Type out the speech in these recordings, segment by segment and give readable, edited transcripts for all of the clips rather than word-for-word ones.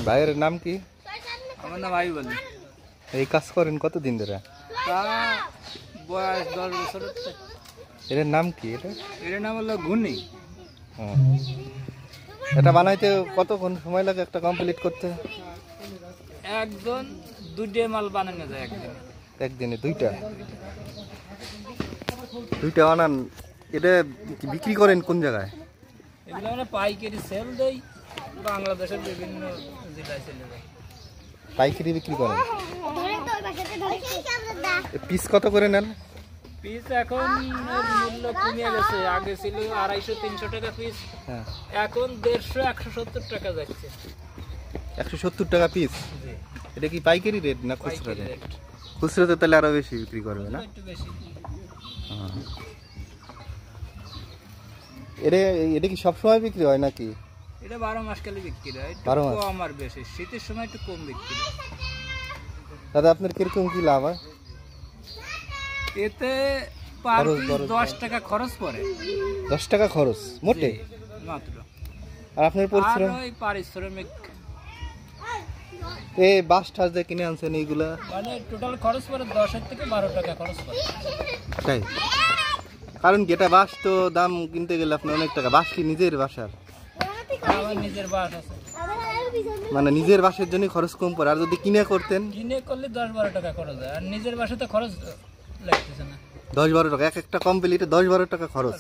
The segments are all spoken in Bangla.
ভাইয়ের নাম কি? আমার নাম আইব আলী। এই কাজ করেন কতদিন ধরে? তা বয়স 10 বছর। এর নাম কি? এর নাম হলো ঘুনি। এটা বানাইতে কতক্ষণ সময় লাগে একটা কমপ্লিট করতে? একজন 2 মাল বানানো যায় একদিনে 2টা বানান। এটা বিক্রি করেন কোন জায়গায়? এগুলো আমরা পাইকারি সেল দেই, বাংলাদেশের বিভিন্ন জেলায় চলে যায়। পাইকারি বিক্রি করেন? পিস কত করে নেন? পিস এখন মূল্য কমে গেছে, আগে ছিল 250-300 টাকা পিস, এখন 150-170 টাকা যাচ্ছে। 170 টাকা পিস? এটা কি পাইকারি রেট না খুচরা রেট? খুচরাতে তাহলে আরো বেশি বিক্রি করবে না? একটু বেশি। এটা কি সব সময় বিক্রি হয় নাকি? এটা 12 মাস কালে বিক্রি হয়, একটু কম আর বেশি। শীতের সময় একটু কম বিক্রি হয়। দাদা আপনার কিরকম কি লাভ হয় এতে? পার পিস 10 টাকা খরচ পড়ে। 10 টাকা খরচ মোটে মাত্র। আর আপনার পরিশ্রম? আর ওই পারিশ্রমিক এই বাস টাস দিয়ে কিনে আনছেন এইগুলা, মানে টোটাল খরচ পড়ে 10 থেকে 12 টাকা খরচ পড়ে। তাই? কারণ কি এটা বাস তো দাম কিনতে গেলে আপনার অনেক টাকা। বাস কি নিজের বাসার? আমার নিজের বাস আছে। মানে নিজের বাসের জন্য খরচ কম পড়ে, আর যদি কিনে করতেন? কিনে করলে 10-12 টাকা খরচ হয়, আর নিজের বাসাতে খরচ লাগতেছে না। 10-12 টাকা একটা কমপ্লিটে 10-12 টাকা খরচ।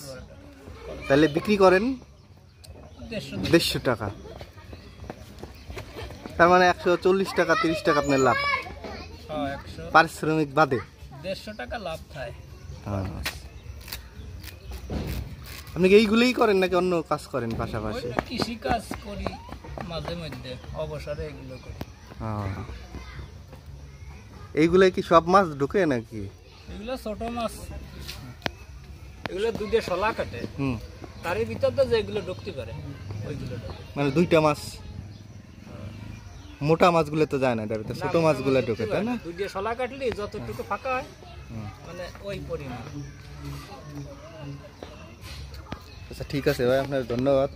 তাহলে বিক্রি করেন 150 টাকা, তার মানে 140 টাকা 30 টাকা আপনার লাভ পারিশ্রমিক বাদে। 150 টাকা লাভ থাকে। আপনি কি এইগুলোই করেন নাকি অন্য কাজ করেন পাশাপাশি? কৃষি কাজ করি মাঝে মধ্যে, অবসরে এগুলো করি। এইগুলাই কি সব মাছ ঢুকে নাকি? এগুলো ছোট মাছ, এগুলো 2 শলা কাটে, তার ভিতর তো যেগুলো ঢুকতে পারে ওইগুলো। মানে 2টা মাছ? মোটা মাছগুলো তো যায় না, এটার ভিতরে ছোট মাছগুলো ঢুকে, তাই না? 2 শলা কাটলে যতটুকু ফাঁকা হয় মানে ওই পরিমাণ। আচ্ছা ঠিক আছে ভাই, আপনার ধন্যবাদ।